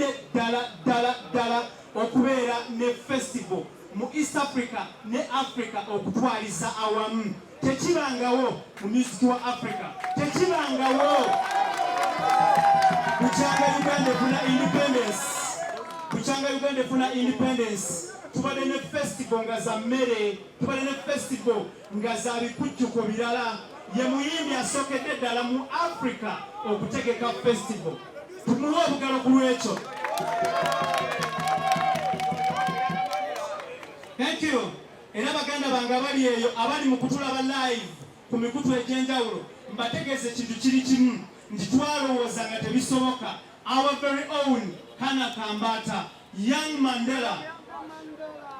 balidde ddala okubeera ne festival mu East Africa ne Africa okutwaliza awamu. Tekibangawo mu music wa Africa. Tekibangawo kuchanga Uganda efuna independence. Kuchanga Uganda efuna independence. Tubadde ne festival nga za mmere. Tubadde ne festival nga za bikujjuko birala. Ye muyimbi asookedde ddala mu Africa okutegeka festival. Tumuwe obugalo ku lwekyo. Thank you. Era baganda bange abali eyo abali mu kutulaba live ku mikutu egy'enjawulo mbategeeza ekintu kiri kimu nti twalowooza nga tebisoboka. Our very own Hannah Kambata, Young Mandela,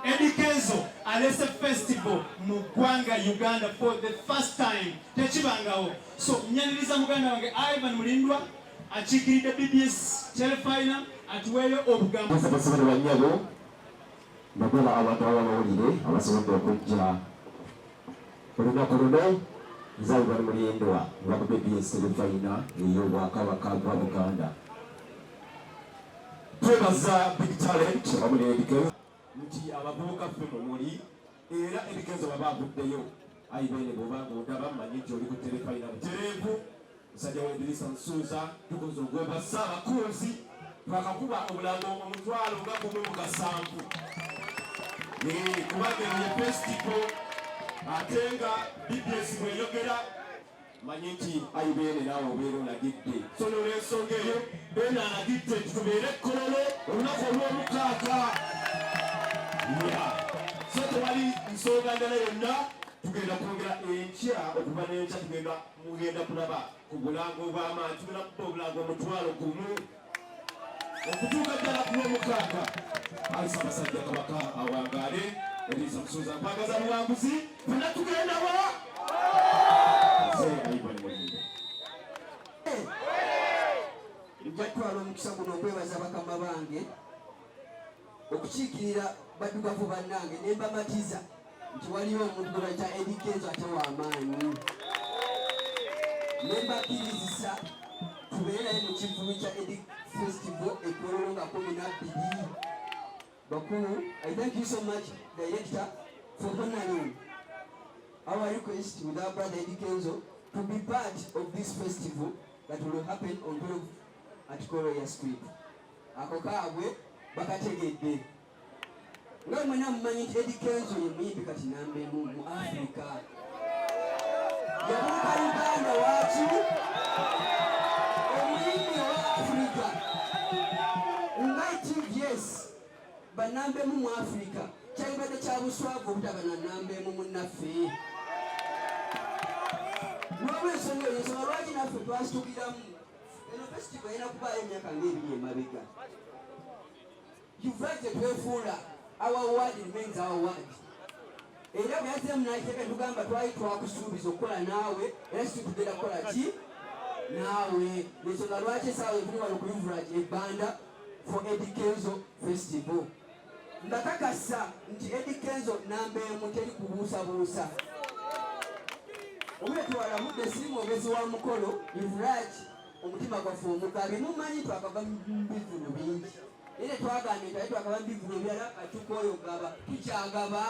Eddy Kenzo alese festival mu ggwanga Uganda for the first time. Tekibangawo. So nyaniriza muganda wange Ivan Mulindwa akiikiridde BBS telefinal atuweeyo obugambo. Nagola abantu abawulire abasobodde okujja olunaku luno nzaawe bali mulindwa nga ku BBS telefayina ey'obwakabaka bwa Buganda. Twebaza big talent omuli Eddy Kenzo nti abavubuka ffe muli era Eddy Kenzo baba avuddeyo ayi bene bw'oba ng'ondaba mmanyi nti oli ku telefayina butereevu musajja w'Edirisa Nsuuza tukoze ogwebasa abakunzi twakakuba omulango omutwalo nga gumu mu kasanvu. Kubanga ye festival atenga BBS bweyogera manyi nti ayibeere naawe obeera olagidde. So n'olw'ensonga eyo beena alagidde nti tubeere ekkololo olunaku olw'omukaaga. So tewali nsonga ndala yonna tugenda kwongera enkya okuva n'enkya mugenda kulaba ku bulango obw'amaanyi tugenda kuba obulango omutwalo gumu okutuuka ddala ku lw'omukaaga. Alisa abasajja kabaka awangaale Edisa Musuuza mpagaza buwanguzi fena tugenda wa ayibali mulinde nja twala omukisa guno okwebaza bakama bange okukiikirira baddugavu bannange ne mbamatiza nti waliwo omuntu gwe bayita Eddy Kenzo ate w'amaanyi ne mbakkirizisa tubeerayo mu kivubi kya Eddy Festival ekololo nga 12. Bakulu, I thank you so much, Director, for honoring our request with our brother Eddy Kenzo to be part of this festival that will happen on 12 at Korea Street. Ako kaabwe bakategedde. Nga mwena mumanyi nti Eddy Kenzo ye muyimbi kati namba emu mu Africa. Yabuuka Uganda waaki omuyimbi wa Africa. United yes. Banambemu mu Africa kyalibadde kya buswavu obutaba na nambemu munnaffe. N'olw'ensonga eyo ensonga lwaki naffe twasitukiramu eno festival erina kubaayo emyaka ng'ebiri emabega. Kiva tetwefuula our word remains our word. Era bwe yazze munaiteeka tugamba twali twakusuubiza okukola naawe era situtugenda kukola ki naawe. Ensonga lwaki esaawa evuli wano ku Village ebbanda for Eddy Kenzo festival. Ndakakasa nti Eddy Kenzo namba emu teri kubuusabuusa. Omwetwala mudde si mwogezi wa mukolo Village omutima gwaffe omugabi mumanyi twakava mu bivuno bingi. Era twagambye nti twakava mu bivuno birala katuuka oyo gaba tukyagaba.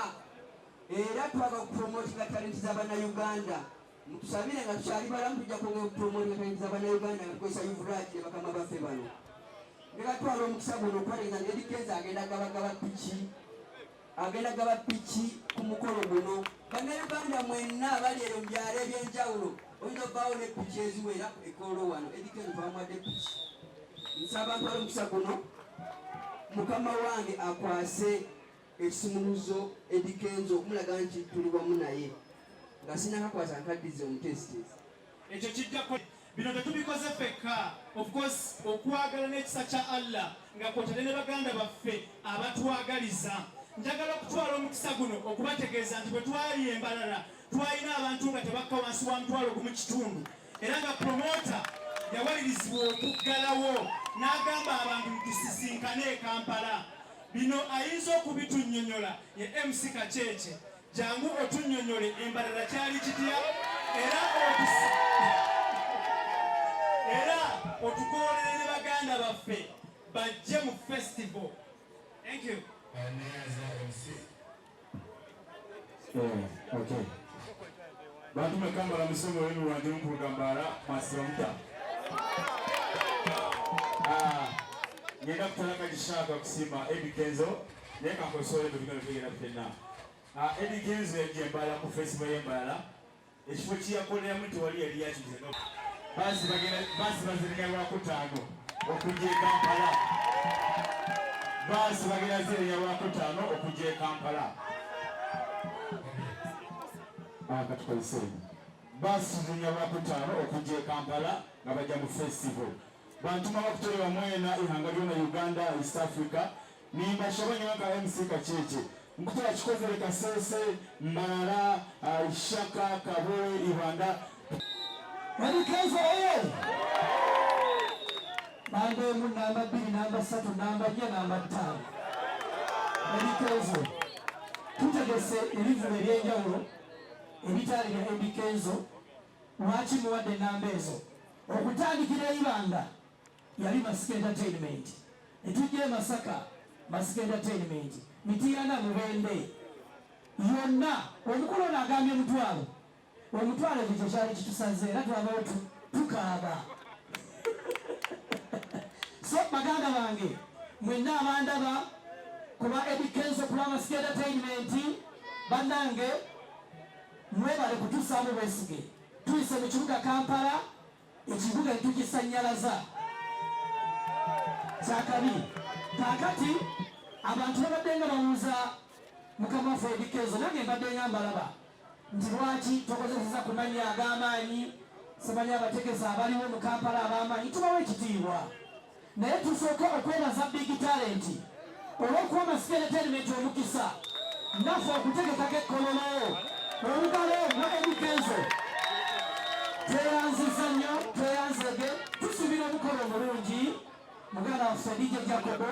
Era twaga kupromotinga talenti z'Abannayuganda. Mutusabire nga tukyali balamu tujja kwongera okupromotinga talenti z'Abannayuganda nga tukozesa Village ne bakama baffe bano. Negatwala omukisa guno okwalinga Eddy Kenzo agenda gaba piki ku mukolo guno. Bannayuganda mwenna abali ero mu byalo eby'enjawulo oyinza okubaawo ne piki eziwera ekolo wano. Eddy Kenzo twamuwadde piki. Nsaba ntwala omukisa guno mukama wange akwase ekisumuluzo Eddy Kenzo okumulaga nti tuli wamu naye nga sinakakwasa nkaddize omutesitesi. Ekyo kijjako bino tetubikoze fekka. Of course okwagala n'ekisa kya Allah nga kwotadde ne baganda baffe abatwagaliza. Njagala okutwala omukisa guno okubategeeza nti bwe twali embalala twalina abantu nga tebakka wansi wa mutwalo gumu kitundu era nga promota yawalirizibwa okuggalawo n'agamba abantu tusisinkane e Kampala. Bino ayinza okubitunnyonnyola ye MC Kacheche. Jangu otunnyonnyole embalala kyali kitya era otukoolere ne baganda baffe bajje mu festival. Thank you. Okay. Bantu mekambala musomo wenu wange mukugambala masiramuta. Ngenda kutalaka gishaka kusima Eddy Kenzo. Neka kosole bibino bigera fenna. Eddy Kenzo yembala ku festival yembala. Ekifo kiyakolera muti wali yali yakize. Basi bazirika lwakutaano okujja e Kampala. Basi bagenda zirika lwakutaano okujja e Kampala. Katukoze. Basi zirika lwakutaano okujja e Kampala nga bajja mu festival. Bantuma bakutolewa mwena ihanga lyona Uganda, East Africa. Nimba shabanya waka MC Kacheche. Mkutola chikozere Kasese, Mbala, Ishaka, Kaboe, Ibanda. Eddy Kenzo oye! Namba emu, namba 2, namba 3, namba 4, namba 5. Eddy Kenzo. Tutegese ebivume ebyenjawulo ebitali bya Eddy Kenzo. Lwaki muwadde namba ezo? Okutandikira Ibanda yali Masika Entertainment. Netujja Masaka, Masika Entertainment. Mitiana Mubende. Yonna omukulu n'agambye omutwalo. Omutwalo ekyo kyali kitusaze era twabawo tukaaba. So baganda bange mwenna abandaba kuba Eddy Kenzo kuba Masika Entertainment bannange mwebale kutusaamu beesige. Tuyise mu kibuga Kampala, ekibuga tukisanyalaza. Kyakabiri kakati abantu babadde nga bamuuza mukama waffe Eddy Kenzo nange mbadde nga mbalaba nti lwaki tokozeseza ku mannya ag'amaanyi semanya abategesi abaliwo mu Kampala ab'amaanyi tubawo ekitiibwa naye tusooka okwebaza big talent olw'okuba Masika Entertainment omukisa naffe okutegekako ekkololo olugalo nga Eddy Kenzo tweyanziza nnyo tweyanzege tusuubira omukolo omulungi muganda waffe DJ Jacobo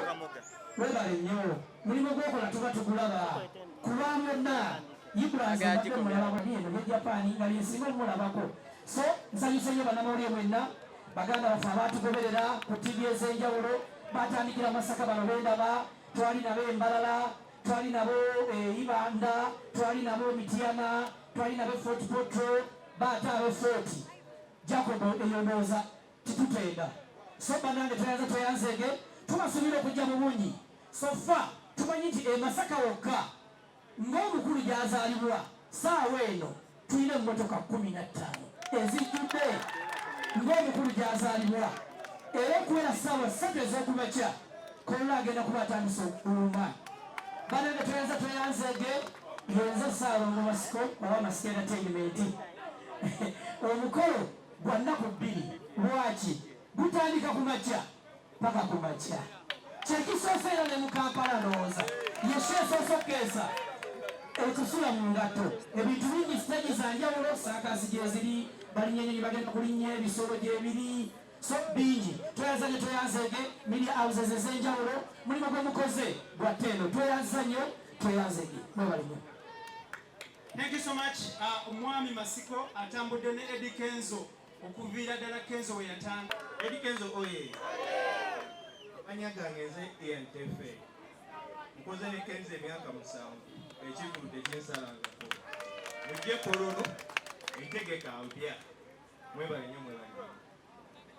webale nnyo mulimu gwokola tuba tugulaba kuba byonna Ibrahim mulaba bwino ne Japan nga lyesinga omulabako so nsanyuse nnyo bannamawulire mwenna baganda baffe abaatugoberera ku TV ez'enjawulo batandikira Masaka bano bendaba twali nabo Embalala twali nabo Ibanda twali nabo Mityana twali nabo Fort Potro bata abe Fort Jacobo eyondooza titutenda so banange tweyanzege tubasuubira okujja mu bungi so fa tumanyi nti Masaka wokka ng'omukulu gy'azaalibwa saawa eno tulina emmotoka 15 ezijjudde ng'omukulu gy'azaalibwa era okuwera ssaawa 3 ez'okumakya kolona agenda kuba atandisa okuluma banange tweyanzege yenze Ssaalongo Masiko oba Masika Entertainment omukolo gwa nnaku 2 lwaki gutandika ku makya paka ku makya kyekisoose era ne mu Kampala ndowooza yeshe esoosa okkeesa ekusula mu ngato ebintu bingi sitagi za njawulo saakasi gyeziri balinyenyenyi bagenda kulinnya ebisolo gyebiri so bingi tweyanzanye tweyanzege media houses ez'enjawulo mulimu gw'omukoze gwa ttendo tweyanza nnyo tweyanzege mwebale nnyo. Thank you so much. Omwami Masiko atambudde ne Eddy Kenzo okuviira ddala Kenzo we yatanga. Eddy Kenzo oye. Banyagange nze ENTF. Nkoze ne Kenzo emyaka 7 ekivudde kyensalangako. Mujje kolono entegeka mpya. Mwebale nnyo mwebale.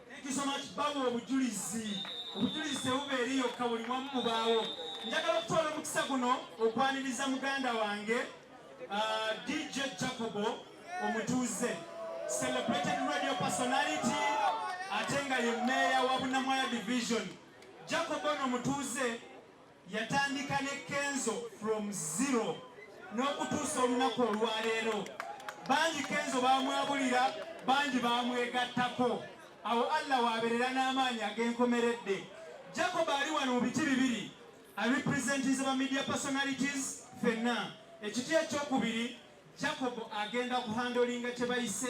Thank you so much. Bawo obujulizi. Obujulizi tebuba eri yokka buli mwamu mubaawo. Njagala okutwala omukisa guno okwaniriza muganda wange DJ Jacobo Omutuuze, celebrated radio personality, atenga ye mayor wa Bunamwaya division. Jacobo Omutuuze yatandika ne Kenzo from 0 n'okutuusa olunaku olwaleero. Bangi Kenzo bamwabulira, bangi bamwegattako. Awo Allah waberera n'amaanyi ag'enkomeredde. Jacobo ali wano mu biti bibiri arepresentiza ba media personalities fenna. Ekiti ekyokubiri Jacobo agenda kuhandolinga kye bayise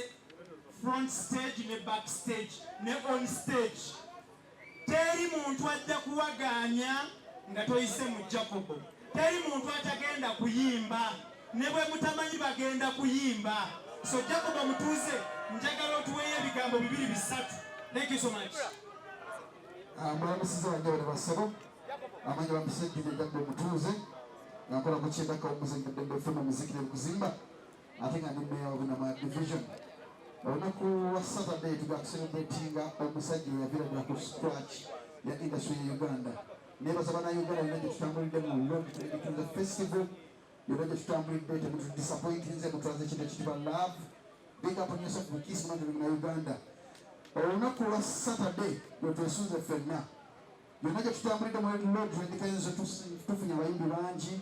front stage ne back stage ne on stage. Teri muntu ajja kuwaganya nga toyise mu Jacobo. Teri muntu atagenda kuyimba ne bwe mutamanyi bagenda kuyimba. So Jacobo Omutuuze njagala otuweeyo ebigambo 2 3. Thank you so much. Mulamusiza wange bali basabo amanyi bamusajjire jabbe omutuuze nga nkola ku kyendaka omuzannyo ddembe funa omuzikire kuzimba ate nga ndi meya obunama division olunaku lwa Saturday tuga kucelebratinga omusajja eyavira ddala ku scratch ya industry ya Uganda nebaza bannayuganda yonna gye tutambulidde mu Road Trade Kenzo Festival yonna gye tutambulidde temutudisappointinze mutwaze ekintu ekitibwa love big up on yourself Kuyiise mu Uganda olunaku lwa Saturday lwetwesunze ffenna yonna gye tutambulidde mu Road Trade Kenzo tufunye abayimbi bangi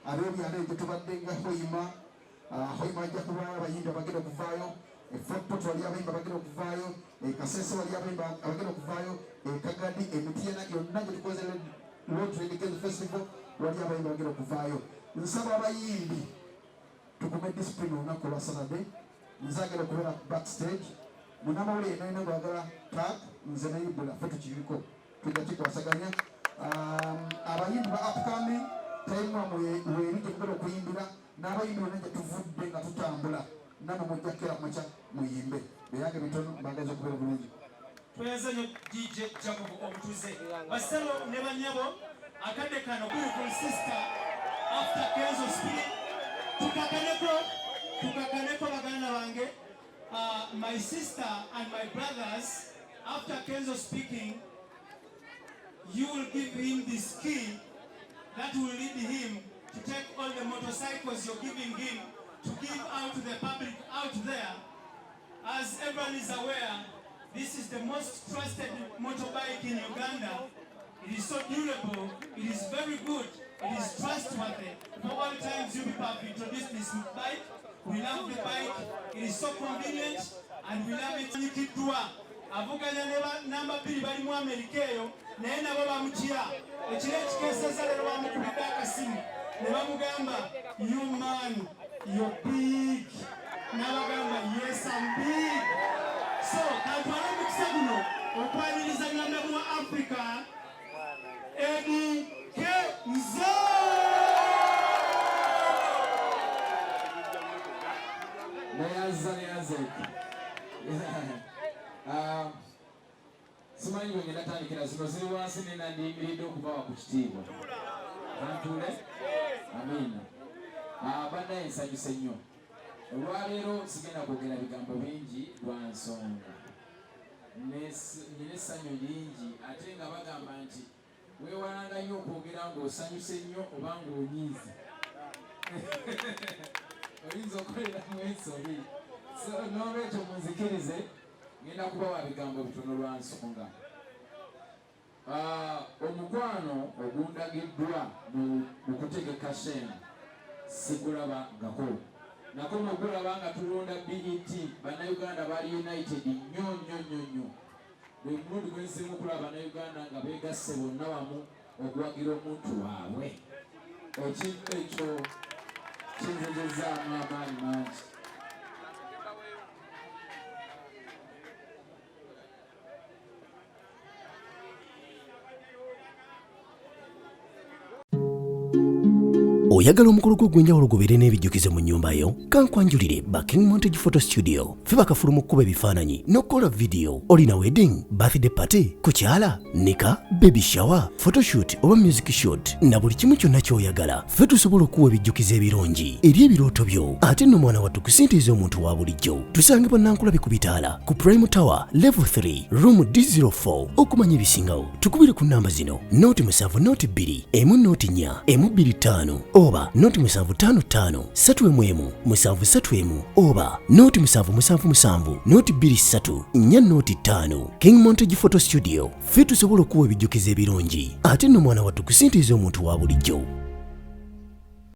ab'ebyalo egyo tubadde nga Hoima ajja kubaayo abayimbi abagenda okuvaayo Fort wali abayimbi abagenda okuvaayo Kasese wali abayimbi abagenda okuvaayo Kagadi Emitiana yonna gye tukoze Road Trade Kenzo Festival wali abayimbi abagenda okuvaayo nsaba abayimbi tukume discipline olunaku lwa Saturday nzagala okubeera backstage munamawulire nalina gwagala tag nze nayibula fe tukiriko tujja tukwasaganya abayimbi ba upcoming taimwa weri gye mugala okuyimbira n'abayimbi bonna gye tuvudde nga tutambula namwe mujja kera kumakya muyimbe byange bitono mbagaza okubeera bulungi tweyaza nyo DJ Jacob omutuuze basalo ne banyabo akadde kano beautiful sister after Kenzo speaking tukakaneko baganda bange my sister and my brothers after Kenzo speaking you will give him this key that will lead him to take all the motorcycles you're giving him to give out to the public out there. As everyone is aware, this is the most trusted motorbike in Uganda. It is so durable, it is very good, it is trustworthy. For all times you people have introduced this bike, we love the bike, it is so convenient, and we love it. Avuganya namba 2 bali mu America eyo naye nabo bamutya ekiro ekikeeseza leero bamukubidde akasimu ne bamugamba you man you're big n'abagamba yes I'm big so katwala omukisa guno okwaniriza ng'amabu wa Africa Eddy Kenzo simanyi bwe ngenda tandikira zino ziri wansi nena ndiyimiridde okubawa ku kitiibwa kantule amiina bannaye nsanyuse nnyo olwaleero sigenda kwogera bigambo bingi lwa nsonga nyina essanyu lingi ate nga bagamba nti weewalanga nnyo okwogera ng'osanyuse nnyo oba ng'onyiize oyinza okukoleramu ensobi so n'olwekyo munzikirize ngenda kubawa bigambo bitono lwa nsonga omukwano ogundagiddwa mu kutegeka shene sigulaba ngako nako nogulaba nga tulonda BET bannayuganda bali united nnyo nnyo nnyo nnyo bwe mulundi gwensinga okulaba bannayuganda nga beegasse bonna wamu okuwagira omuntu waabwe ekintu ekyo kinzigezaamu amaanyi mangi oyagala omukolo gw'ogwenjawulo gubeere n'ebijjukizo mu nnyumba yo kankwanjulire ba King Montage Photo Studio ffe bakafuluma okukuba ebifaananyi n'okukola vidiyo olina wedding birthday party kukyala nika baby shower photoshoot oba music shoot na buli kimu kyonna ky'oyagala ffe tusobola okuwa ebijjukizo ebirungi eri ebirooto byo ate nno mwana wattu kusintiiza omuntu wa bulijjo tusange bannankulabe ku bitaala ku Prime Tower level 3 room D04 okumanya ebisingawo tukubire ku nnamba zino noti 7 noti 2 emu noti 4 emu 25 oba noti 755 7 7 oba noti 777 noti 23 4 noti 5 King Montage Photo Studio ffe tusobola okuwa ebijjukizo ebirungi ate nno mwana wattu kusintiiza omuntu wa bulijjo